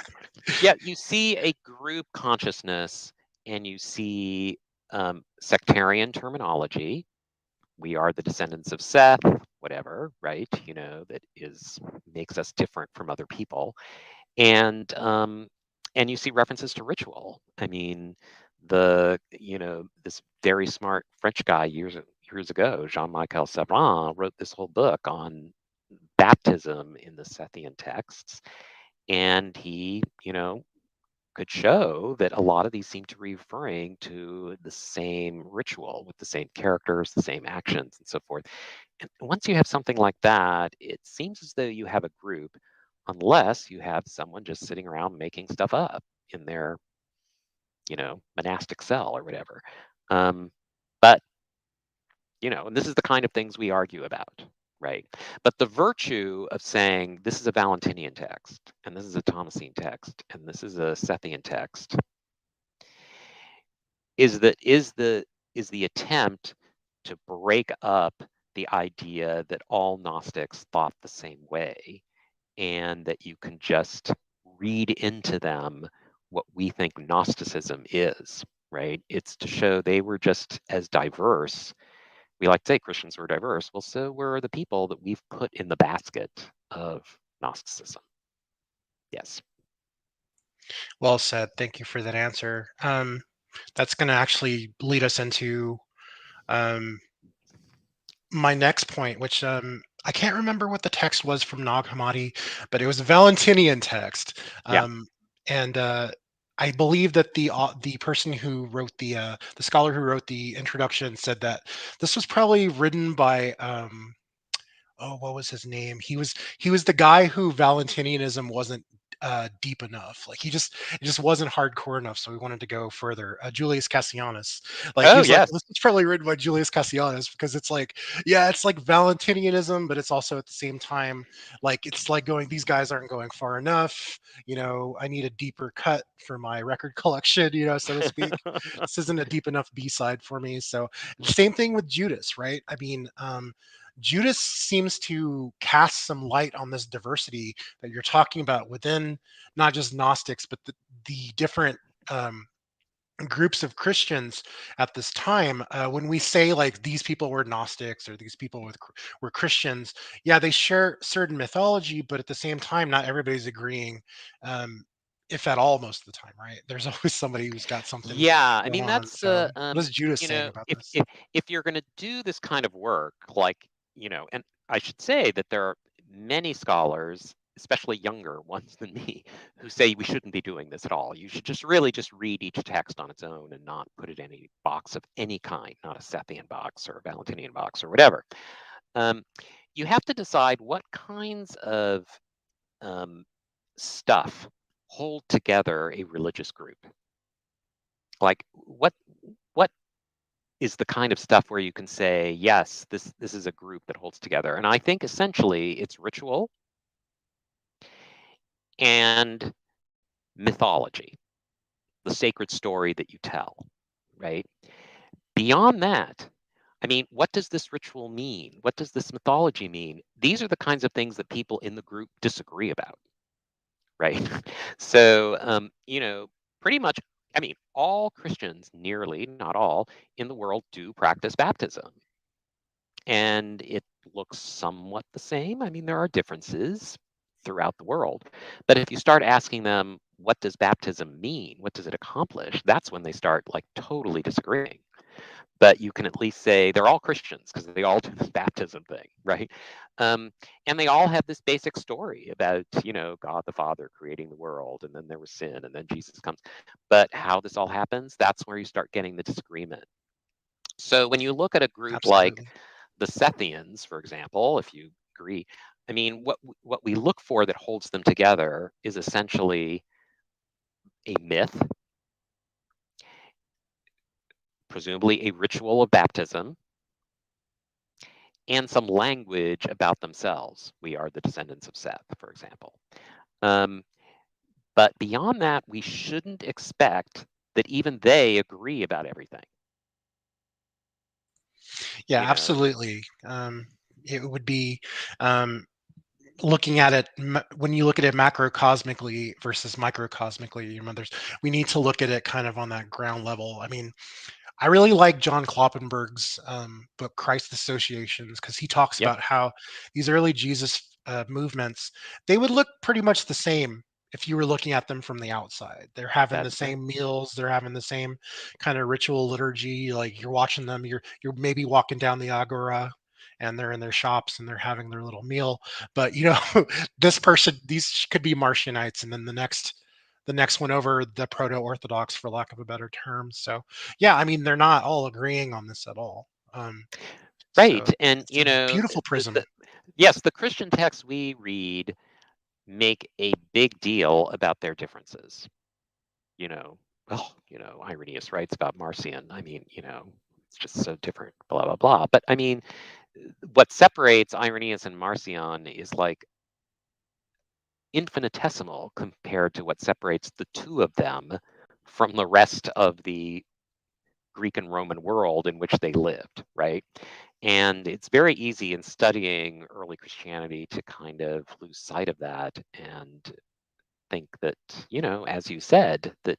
you see a group consciousness, and you see sectarian terminology. We are the descendants of Seth, whatever, right? That makes us different from other people, and you see references to ritual. I mean, this very smart French guy years ago, Jean-Michel Sabin, wrote this whole book on baptism in the Sethian texts, and he could show that a lot of these seem to be referring to the same ritual with the same characters, the same actions, and so forth. And once you have something like that, it seems as though you have a group, unless you have someone just sitting around making stuff up in their monastic cell or whatever. But and this is the kind of things we argue about, right? But the virtue of saying this is a Valentinian text, and this is a Thomasine text, and this is a Sethian text, is the is the attempt to break up the idea that all Gnostics thought the same way, and that you can just read into them what we think Gnosticism is, right? It's to show they were just as diverse. We like to say Christians were diverse. Well, so were the people that we've put in the basket of Gnosticism. Yes. Well said. Thank you for that answer. That's going to actually lead us into my next point, which I can't remember what the text was from Nag Hammadi, but it was a Valentinian text. Yeah. And I believe that the person who wrote the scholar who wrote the introduction said that this was probably written by oh, what was his name? He was the guy who Valentinianism wasn't deep enough. Like it just wasn't hardcore enough. So we wanted to go further. Julius Cassianus, like he Oh, was like, yes. this is probably written by Julius Cassianus because it's like, yeah, it's like Valentinianism, but it's also at the same time like it's like going. These guys aren't going far enough. I need a deeper cut for my record collection. So to speak. This isn't a deep enough B side for me. So same thing with Judas, right? I mean, Judas seems to cast some light on this diversity that you're talking about within not just Gnostics, but the different groups of Christians at this time. When we say like these people were Gnostics or these people were Christians, yeah, they share certain mythology, but at the same time, not everybody's agreeing. If at all, most of the time, right? There's always somebody who's got something Yeah, I going mean, on. that's So, what is Judas saying about if this? if you're going to do this kind of work, like, and I should say that there are many scholars, especially younger ones than me, who say we shouldn't be doing this at all. You should just really just read each text on its own and not put it in any box of any kind, not a Sethian box or a Valentinian box or whatever. You have to decide what kinds of stuff hold together a religious group. Like what is the kind of stuff where you can say, yes, this is a group that holds together. And I think essentially it's ritual and mythology, the sacred story that you tell, right? Beyond that, I mean, what does this ritual mean? What does this mythology mean? These are the kinds of things that people in the group disagree about, right? So, pretty much, I mean, all Christians, nearly, not all, in the world do practice baptism. And it looks somewhat the same. I mean, there are differences throughout the world. But if you start asking them, what does baptism mean? What does it accomplish? That's when they start like totally disagreeing. But you can at least say they're all Christians because they all do this baptism thing, right? And they all have this basic story about, God the Father creating the world, and then there was sin, and then Jesus comes. But how this all happens, that's where you start getting the disagreement. So when you look at a group like Absolutely. the Sethians, for example, if you agree, I mean, what we look for that holds them together is essentially a myth, presumably a ritual of baptism, and some language about themselves. We are the descendants of Seth, for example. But beyond that, we shouldn't expect that even they agree about everything. Yeah, absolutely. It would be looking at it when you look at it macrocosmically versus microcosmically. We need to look at it kind of on that ground level. I mean, I really like John Kloppenberg's book Christ Associations because he talks Yep, about how these early Jesus movements they would look pretty much the same if you were looking at them from the outside. They're having the that's right. same meals, they're having the same kind of ritual liturgy. Like you're watching them, you're maybe walking down the agora and they're in their shops and they're having their little meal. But these could be Martianites, and then the next one over the proto-orthodox, for lack of a better term. So yeah, I mean they're not all agreeing on this at all. Right. So And, it's a beautiful prism. yes, the Christian texts we read make a big deal about their differences. Irenaeus writes about Marcion. I mean, it's just so different, blah, blah, blah. But I mean, what separates Irenaeus and Marcion is like infinitesimal compared to what separates the two of them from the rest of the Greek and Roman world in which they lived, right? And it's very easy in studying early Christianity to kind of lose sight of that and think that, as you said, that,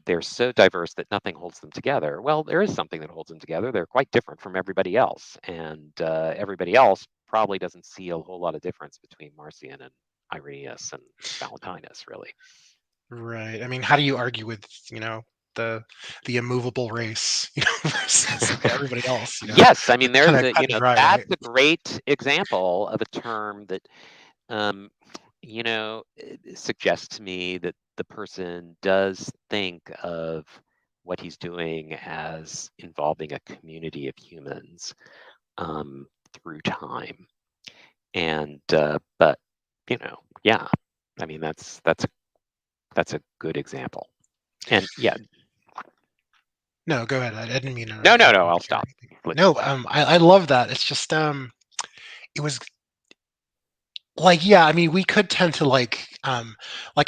they're so diverse that nothing holds them together. Well, there is something that holds them together. They're quite different from everybody else. And everybody else probably doesn't see a whole lot of difference between Marcion and Irenaeus and Valentinus, really. Right. I mean, how do you argue with, the immovable race, versus everybody else? Yes, I mean, there's Kind of cut and dry, that's right? a great example of a term that, suggests to me that the person does think of what he's doing as involving a community of humans through time. And but yeah, I mean that's a good example. And yeah. No, go ahead. I didn't mean to. No, I'll stop. No, I love that. It's just it was like, yeah, I mean, we could tend to like I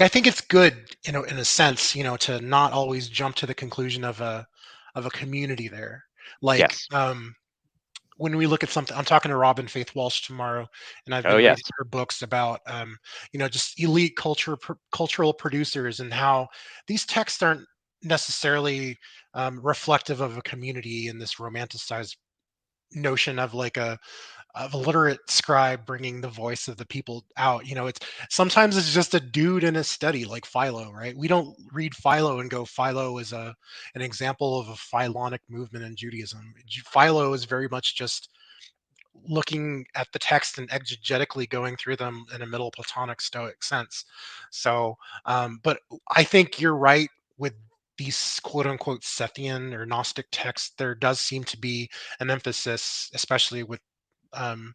think it's good, in a sense, to not always jump to the conclusion of a community there. Like Yes. when we look at something, I'm talking to Robin Faith Walsh tomorrow, and I've Oh, been yes. reading her books about just elite cultural producers, and how these texts aren't necessarily reflective of a community in this romanticized notion of like a literate scribe bringing the voice of the people out. It's sometimes it's just a dude in a study like Philo, right? We don't read Philo and go, Philo is an example of a philonic movement in Judaism. Philo is very much just looking at the text and exegetically going through them in a middle Platonic Stoic sense. So, but I think you're right with these quote unquote Sethian or Gnostic texts. There does seem to be an emphasis, especially with um,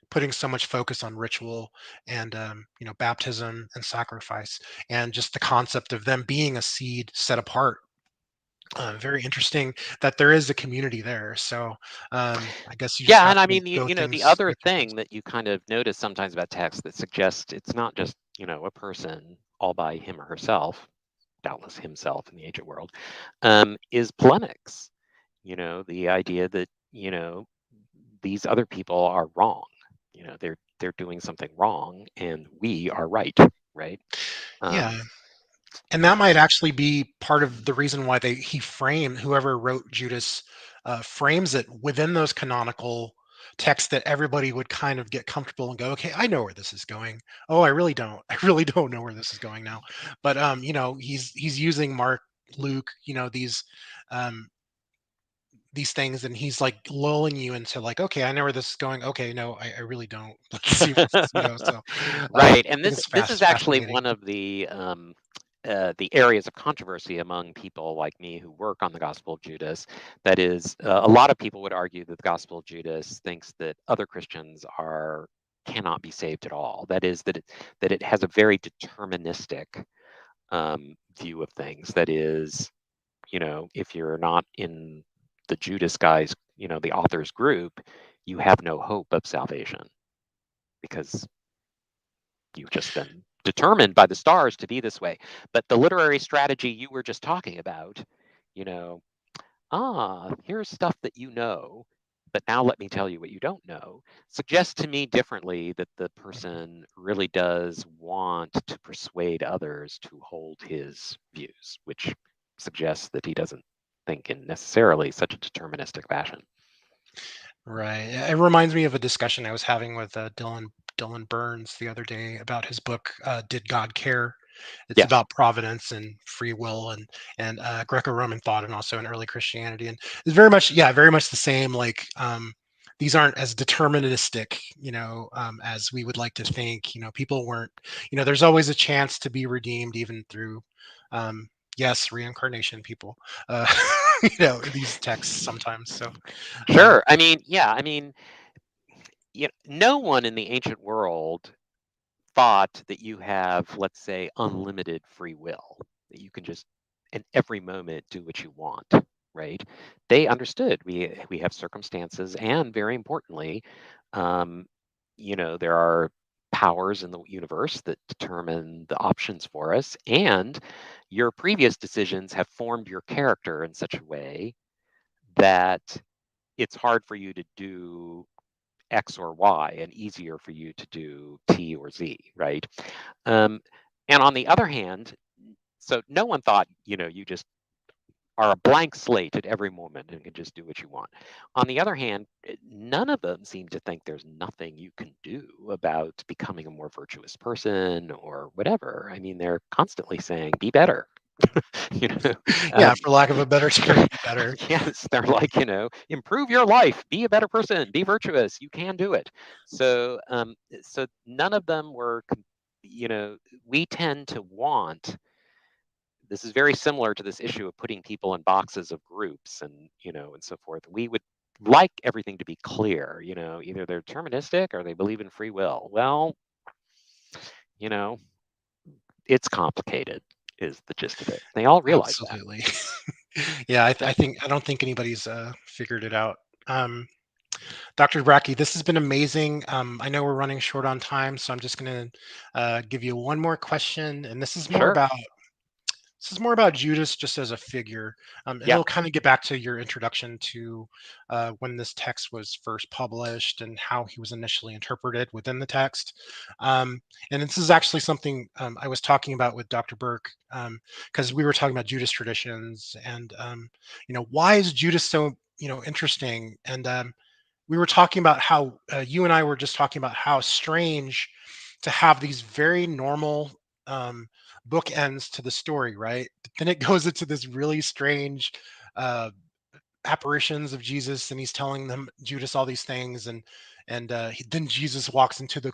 putting so much focus on ritual and baptism and sacrifice, and just the concept of them being a seed set apart. Very interesting that there is a community there. So I guess you just Yeah, have and I to mean, go the things other go through things. thing that you kind of notice sometimes about text that suggests it's not just, a person all by him or herself, doubtless himself in the ancient world, is polemics. The idea that, these other people are wrong. They're doing something wrong and we are right, right? Yeah, Um, and that might actually be part of the reason why he framed, whoever wrote Judas frames it within those canonical texts, that everybody would kind of get comfortable and go, okay, I know where this is going. Oh, I really don't. I really don't know where this is going now. But he's using Mark, Luke, um, these things, and he's like lulling you into like, okay, I know where this is going. Okay, no, I really don't. Let's see where this, so right, I and think this it's this is actually fascinating. one of the areas of controversy among people like me who work on the Gospel of Judas. That is, a lot of people would argue that the Gospel of Judas thinks that other Christians cannot be saved at all. That is, that it has a very deterministic view of things. That is, if you're not in the Judas guys, the author's group, you have no hope of salvation because you've just been determined by the stars to be this way. But the literary strategy you were just talking about, you know, here's stuff that but now let me tell you what you don't know, suggests to me differently that the person really does want to persuade others to hold his views, which suggests that he doesn't think in necessarily such a deterministic fashion. Right. It reminds me of a discussion I was having with Dylan Burns the other day about his book, "Did God Care?" It's Yes. about providence and free will, and Greco-Roman thought, and also in early Christianity. And it's very much, yeah, very much the same. Like these aren't as deterministic, as we would like to think. People weren't. There's always a chance to be redeemed, even through, yes, reincarnation. People, uh, these texts sometimes. So. Sure. I mean, yeah, no one in the ancient world thought that you have, let's say, unlimited free will, that you can just in every moment do what you want, right? They understood we have circumstances, and very importantly, there are powers in the universe that determine the options for us, and your previous decisions have formed your character in such a way that it's hard for you to do X or Y and easier for you to do T or Z, right? And on the other hand, so no one thought, you just are a blank slate at every moment and can just do what you want. On the other hand, none of them seem to think there's nothing you can do about becoming a more virtuous person or whatever. I mean, they're constantly saying, be better. Yeah, for lack of a better term, be better. Yes, they're like, improve your life, be a better person, be virtuous, you can do it. So none of them were, we tend to want, this is very similar to this issue of putting people in boxes of groups and, and so forth. We would like everything to be clear, either they're deterministic or they believe in free will. Well, it's complicated is the gist of it. They all realize that. Absolutely. Yeah, I don't think anybody's figured it out. Dr. Brakke, this has been amazing. I know we're running short on time, so I'm just going to give you one more question, and this is more Sure. about Judas just as a figure. And Yeah. it'll kind of get back to your introduction to when this text was first published and how he was initially interpreted within the text. And this is actually something I was talking about with Dr. Burke, because we were talking about Judas traditions and why is Judas so interesting? And we were talking about how you and I were just talking about how strange to have these very normal bookends to the story, right? But then it goes into this really strange uh, apparitions of Jesus, and he's telling them Judas all these things, and then Jesus walks into the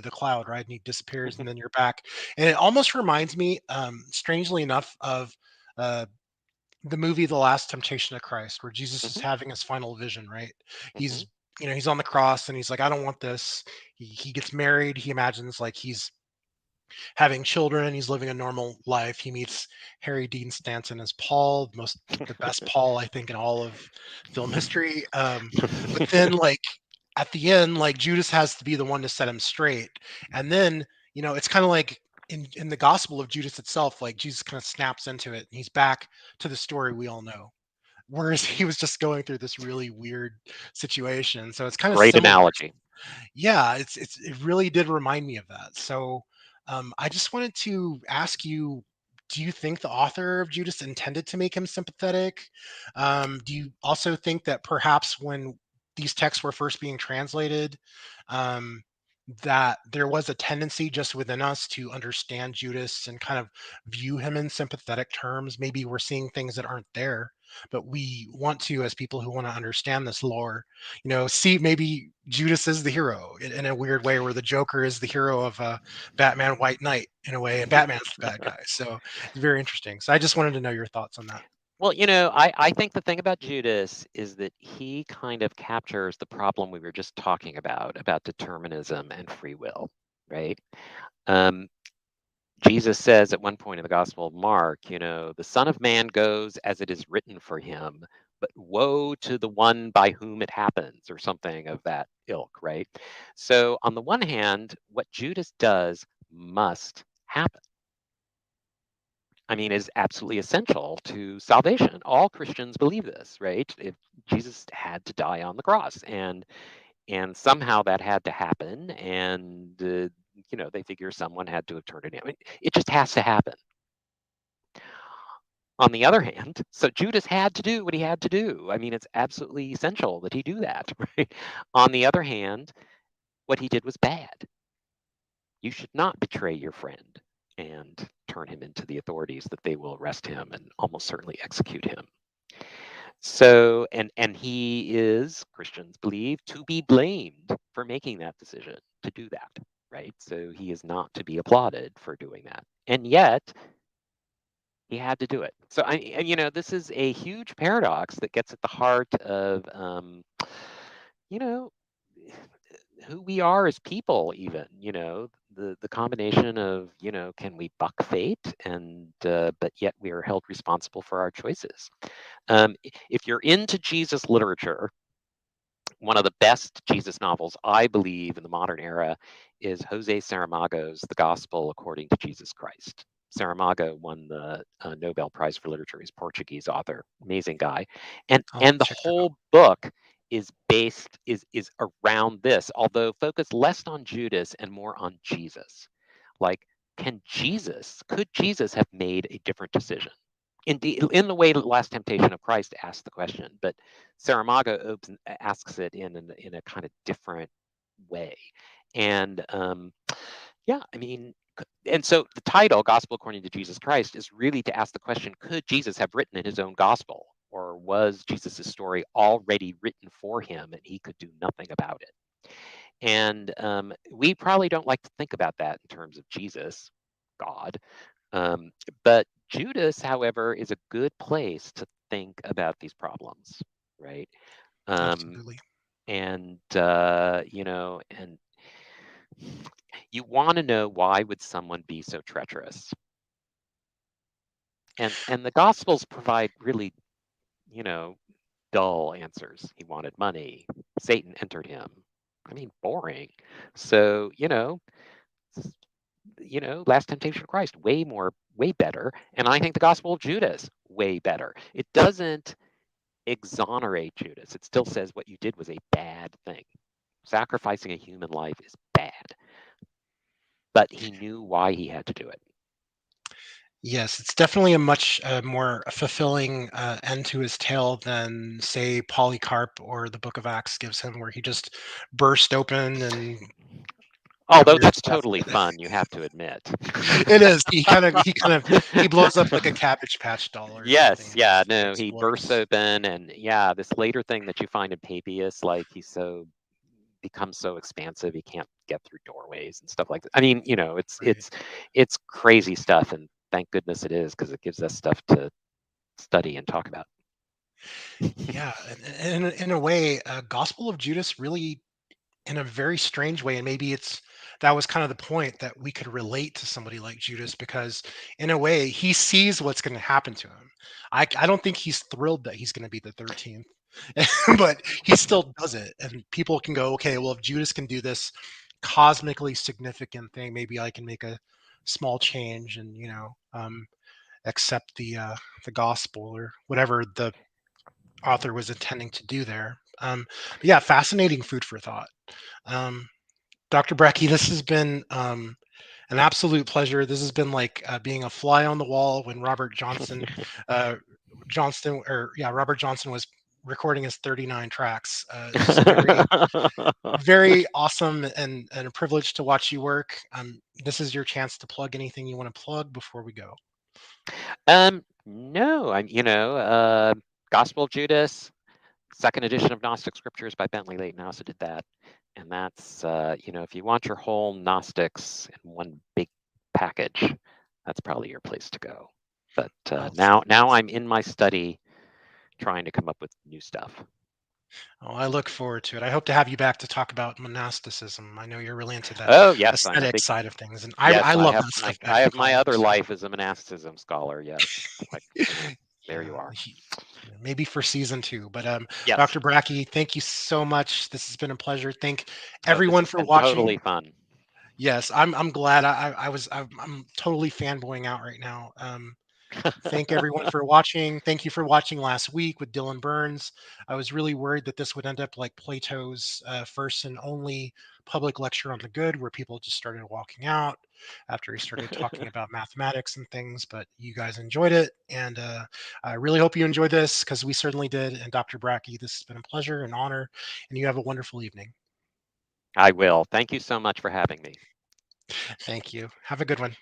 the cloud, right, and he disappears, and then you're back, and it almost reminds me, strangely enough, of uh, the movie The Last Temptation of Christ, where Jesus is Hmm. having his final vision, right? Hmm. He's he's on the cross and he's like, I don't want this. He gets married. He imagines like he's having children. He's living a normal life. He meets Harry Dean Stanton as Paul, the best Paul I think in all of film history. But then like at the end, like Judas has to be the one to set him straight, and then it's kind of like in the Gospel of Judas itself, like Jesus kind of snaps into it, and he's back to the story we all know. Whereas he was just going through this really weird situation, so it's kind of Great similar. analogy. Yeah, it really did remind me of that. So, I just wanted to ask you, do you think the author of Judas intended to make him sympathetic? Do you also think that perhaps when these texts were first being translated, um, that there was a tendency just within us to understand Judas and kind of view him in sympathetic terms? Maybe we're seeing things that aren't there, but we want to, as people who want to understand this lore, see maybe Judas is the hero in a weird way, where the Joker is the hero of Batman White Knight in a way, and Batman's the bad guy. So it's very interesting. So I just wanted to know your thoughts on that. Well, I think the thing about Judas is that he kind of captures the problem we were just talking about determinism and free will, right? Um, Jesus says at one point in the Gospel of Mark, the Son of Man goes as it is written for him, but woe to the one by whom it happens, or something of that ilk, right? So, on the one hand, what Judas does must happen. I mean, is absolutely essential to salvation. All Christians believe this, right? If Jesus had to die on the cross, and somehow that had to happen, and they figure someone had to have turned it in. I mean, it just has to happen. On the other hand, so Judas had to do what he had to do. I mean, it's absolutely essential that he do that, right? On the other hand, what he did was bad. You should not betray your friend and turn him into the authorities that they will arrest him and almost certainly execute him. So, and he is, Christians believe, to be blamed for making that decision to do that, right? So he is not to be applauded for doing that. And yet, he had to do it. So, this is a huge paradox that gets at the heart of, you know, who we are as people, even, the combination of, can we buck fate, and but yet we are held responsible for our choices. If you're into Jesus literature, one of the best Jesus novels, I believe, in the modern era is Jose Saramago's The Gospel According to Jesus Christ. Saramago won the Nobel Prize for Literature. He's a Portuguese author, amazing guy, and the whole book is based is around this, although focused less on Judas and more on Jesus. Like, could Jesus have made a different decision? Indeed, in the way the Last Temptation of Christ asked the question, but Saramago asks it in a kind of different way, and yeah, I mean. And so the title, Gospel According to Jesus Christ, is really to ask the question, could Jesus have written in his own gospel? Or was Jesus' story already written for him and he could do nothing about it? And we probably don't like to think about that in terms of Jesus, God. But Judas, however, is a good place to think about these problems, right? Absolutely. And, you know, and you want to know, why would someone be so treacherous? And the Gospels provide really, you know, dull answers. He wanted money. Satan entered him. I mean, boring. So, Last Temptation of Christ, way better. And I think the Gospel of Judas, way better. It doesn't exonerate Judas. It still says what you did was a bad thing. Sacrificing a human life is bad. But he knew why he had to do it. Yes, it's definitely a much more fulfilling end to his tale than, say, Polycarp or the Book of Acts gives him, where he just burst open and. Although that's totally fun, you have to admit. It is. He blows up like a Cabbage Patch doll or something. Yes, no, he bursts open, and yeah, this later thing that you find in Papias, like he becomes so expansive he can't get through doorways and stuff like that. I mean, it's crazy stuff, and thank goodness it is, because it gives us stuff to study and talk about. Yeah, and in a way, Gospel of Judas really, in a very strange way, and maybe that was kind of the point, that we could relate to somebody like Judas, because in a way he sees what's going to happen to him. I don't think he's thrilled that he's going to be the 13th, but he still does it, and people can go, okay, well, if Judas can do this cosmically significant thing, maybe I can make a small change and accept the gospel, or whatever the author was intending to do there. But yeah, fascinating food for thought. Dr. Brakke, this has been an absolute pleasure. This has been like being a fly on the wall when Robert Johnson was recording his 39 tracks. It's just very, very awesome, and a privilege to watch you work. This is your chance to plug anything you want to plug before we go. No, Gospel of Judas, second edition of Gnostic Scriptures by Bentley Leighton. I also did that. And that's, if you want your whole Gnostics in one big package, that's probably your place to go. But now I'm in my study trying to come up with new stuff. Oh, I look forward to it. I hope to have you back to talk about monasticism. I know you're really into that aesthetic side of things, and I love that stuff. I have my other life as a monasticism scholar. Yes, there you are. Maybe for season 2, but yes. Dr. Brakke, thank you so much. This has been a pleasure. Thank everyone for watching. Totally fun. Yes, I'm glad. I'm totally fanboying out right now. Thank everyone for watching. Thank you for watching last week with Dylan Burns. I was really worried that this would end up like Plato's first and only public lecture on the good, where people just started walking out after he started talking about mathematics and things, but you guys enjoyed it. And I really hope you enjoyed this, because we certainly did. And Dr. Brakke, this has been a pleasure and honor, and you have a wonderful evening. I will. Thank you so much for having me. Thank you. Have a good one.